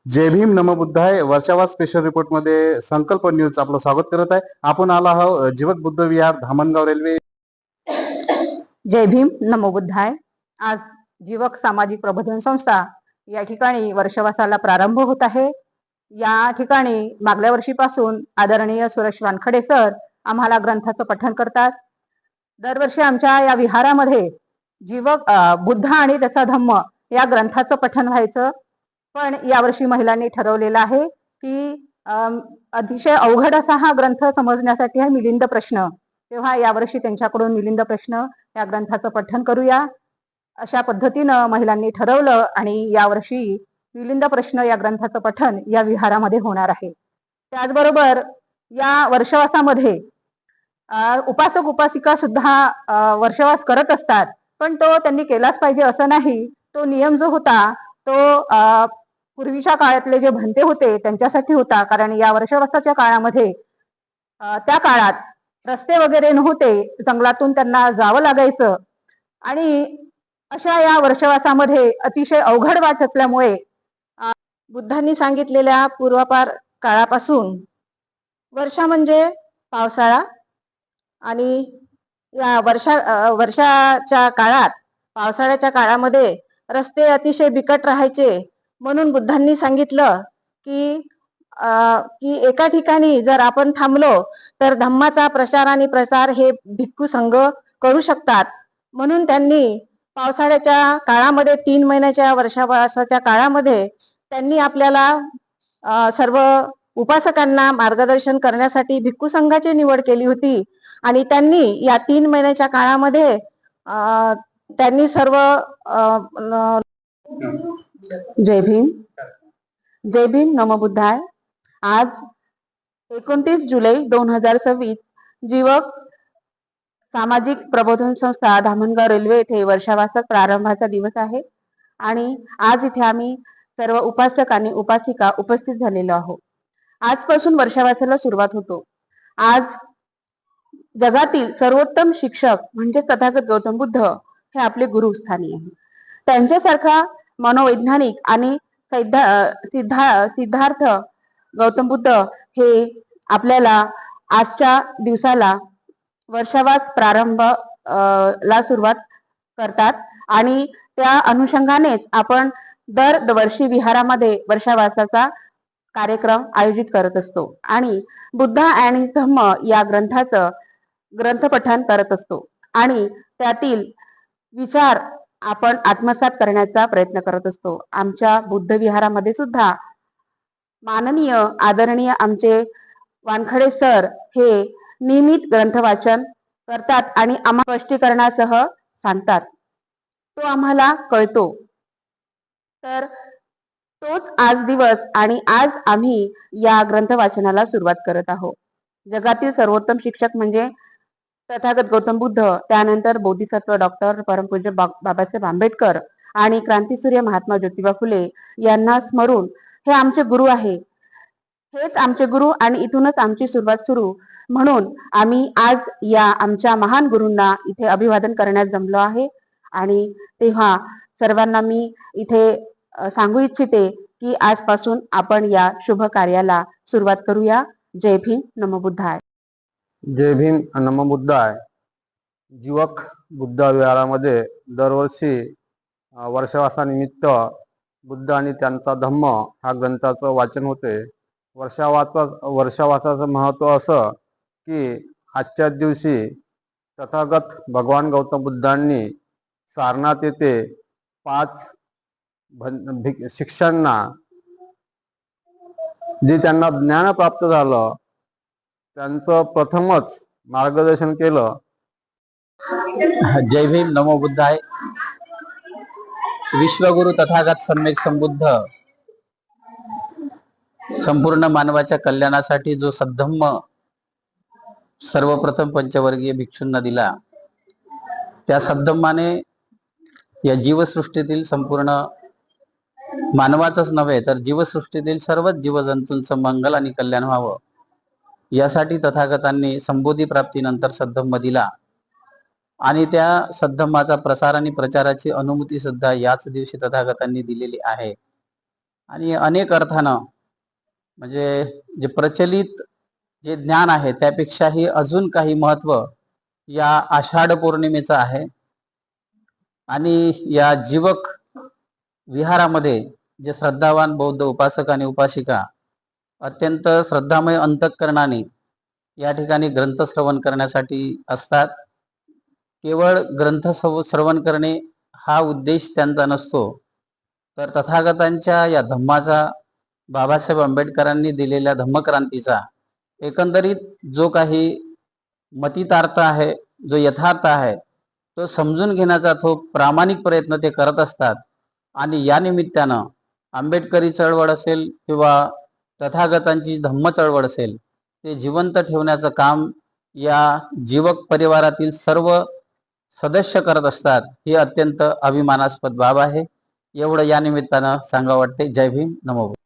जय भीम नमो बुद्धाय वर्षावास special report मध्ये संकल्प news आपलं स्वागत करत आहे। आपण आला आहोत जीवक बुद्ध विहार धामणगाव रेल्वे। जय भीम नमो बुद्धाय। आज जीवक सामाजिक प्रबोधन संस्था या ठिकाणी वर्षवासाला प्रारंभ होत आहे। या ठिकाणी मागल्या वर्षीपासून आदरणीय सुरेश वानखडे सर आम्हाला ग्रंथाचं पठण करतात। दरवर्षी आमच्या या विहारामध्ये जीवक बुद्ध आणि त्याचा धम्म या ग्रंथाचं पठण व्हायचं, पण यावर्षी महिलांनी ठरवलेलं आहे की अतिशय अवघड असा हा ग्रंथ समजण्यासाठी हा मिलिंद प्रश्न, तेव्हा यावर्षी त्यांच्याकडून मिलिंद प्रश्न या ग्रंथाचं पठण करूया अशा पद्धतीनं महिलांनी ठरवलं आणि यावर्षी मिलिंद प्रश्न या ग्रंथाचं पठण या विहारामध्ये होणार आहे। त्याचबरोबर या वर्षवासामध्ये उपासक उपासिका सुद्धा वर्षवास करत असतात, पण तो त्यांनी केलाच पाहिजे असं नाही। तो नियम जो होता तो पूर्वीच्या काळातले जे भंते होते त्यांच्यासाठी होता, कारण या वर्षवासाच्या काळामध्ये त्या काळात रस्ते वगैरे नव्हते, जंगलातून त्यांना जावं लागायचं आणि अशा या वर्षवासामध्ये अतिशय अवघड वाट असल्यामुळे बुद्धांनी सांगितलेल्या पूर्वापार काळापासून वर्षा म्हणजे पावसाळा आणि या वर्षाच्या काळात पावसाळ्याच्या काळामध्ये रस्ते अतिशय बिकट राहायचे, म्हणून बुद्धांनी सांगितलं की एका ठिकाणी जर आपण थांबलो तर धम्माचा प्रचार आणि प्रसार हे भिक्खू संघ करू शकतात। म्हणून त्यांनी पावसाळ्याच्या काळामध्ये 3 महिन्याच्या वर्षावासाच्या काळामध्ये त्यांनी आपल्याला सर्व उपासकांना मार्गदर्शन करण्यासाठी भिक्खू संघाची निवड केली होती आणि त्यांनी या 3 महिन्याच्या काळामध्ये त्यांनी सर्व जय भीम जय भीम नमो बुद्धाय। आज 29 जुलै 2026 जीवक सामाजिक प्रबोधन संस्था धामणगाव रेल्वे येथे वर्षावासात प्रारंभाचा दिवस आहे आणि आज इथे आम्ही सर्व उपासक आणि उपासिका उपस्थित झालेलो आहोत। आजपासून वर्षावासाला सुरुवात होतो। आज जगातील सर्वोत्तम शिक्षक म्हणजे तथागत गौतम बुद्ध हे आपले गुरुस्थानी आहे। त्यांच्यासारखा मनोवैज्ञानिक आणि सिद्धार्थ गौतम बुद्ध हे आपल्याला आजच्या दिवसाला वर्षावास प्रारंभ ला सुरुवात करतात आणि त्या अनुषंगानेच आपण दरवर्षी विहारामध्ये वर्षावासाचा कार्यक्रम आयोजित करत असतो आणि बुद्ध आणि धम्म या ग्रंथाचं ग्रंथपठण करत असतो आणि त्यातील विचार आपण आत्मसात करण्याचा प्रयत्न करत असतो। आमच्या बुद्ध विहारामध्ये सुद्धा माननीय आदरणीय आमचे वानखडे सर हे नियमित ग्रंथ वाचन करतात आणि आम्हाला स्पष्टीकरणासह सांगतात, तो आम्हाला कळतो। तर तोच आज दिवस आणि आज आम्ही या ग्रंथ वाचनाला सुरुवात करत आहोत। जगातील सर्वोत्तम शिक्षक म्हणजे तथागत गौतम बुद्ध, त्यानंतर बोधिसत्व डॉक्टर परमपूज्य बाबासाहेब आंबेडकर आणि क्रांतीसूर्य महात्मा ज्योतिबा फुले यांना स्मरून हे आमचे गुरु आहे, हेच आमचे गुरु आणि इथूनच आमची सुरुवात सुरू। म्हणून आम्ही आज या आमच्या महान गुरूंना इथे अभिवादन करण्यास जमलो आहे आणि तेव्हा सर्वांना मी इथे सांगू इच्छिते की आजपासून आपण या शुभ कार्याला सुरुवात करूया। जय भीम नमो बुद्धाय। जय भीम नमो बुद्धाय। जीवक बुद्ध विहारामध्ये दरवर्षी वर्षावासानिमित्त बुद्ध आणि त्यांचा धम्म हा ग्रंथाचं वाचन होते। वर्षावासाचं महत्व असं की आजच्या दिवशी तथागत भगवान गौतम बुद्धांनी सारनाथ येथे 5 शिष्यांना जे त्यांना ज्ञान प्राप्त झालं त्यांचं प्रथमच मार्गदर्शन केलं। जय भीम नमो बुद्धाय। विश्वगुरु तथागत सम्यक संबुद्ध संपूर्ण मानवाच्या कल्याणासाठी जो सद्धम्म सर्वप्रथम पंचवर्गीय भिक्षूंना दिला, त्या सद्धम्माने या जीवसृष्टीतील संपूर्ण मानवाचंच नव्हे तर जीवसृष्टीतील सर्वच जीवजंतूंचं मंगल आणि कल्याण व्हावं यासाठी तथागतांनी संबोधी प्राप्तीनंतर सद्धम्म दिला आणि त्या सद्धम्माचा प्रसार आणि प्रचाराची अनुमती सुद्धा याच दिवशी तथागतांनी दिलेली आहे। आणि अनेक अर्थानं म्हणजे जे प्रचलित जे ज्ञान आहे त्यापेक्षाही अजून काही महत्व या आषाढ पौर्णिमेचं आहे. आणि या जीवक विहारामध्ये जे श्रद्धावान बौद्ध उपासक आणि उपासिका अत्यंत श्रद्धामय अंतःकरणाने या ठिकाणी ग्रंथ श्रवण करण्यासाठी असतात. केवळ ग्रंथ श्रवण करणे हा उद्देश त्यांचा नसतो, तर तथागतांच्या या धम्माचा, बाबासाहेब आंबेडकरांनी दिलेल्या धम्मक्रांतीचा एकंदरीत जो काही मतितार्थ आहे, जो यथार्थ आहे, तो समजून घेण्याचा तो प्रामाणिक प्रयत्न ते करत असतात. आणि या निमित्तानं आंबेडकरी चळवळ असेल किंवा तथागतांची धम्म चळवळ असेल, ते जिवंत ठेवण्याचं काम या जीवक परिवारातील सर्व सदस्य करत असतात. ही अत्यंत अभिमानास्पद बाब आहे. एवढं या निमित्तानं सांगावं वाटते. जय भीम, नमो बुद्धाय.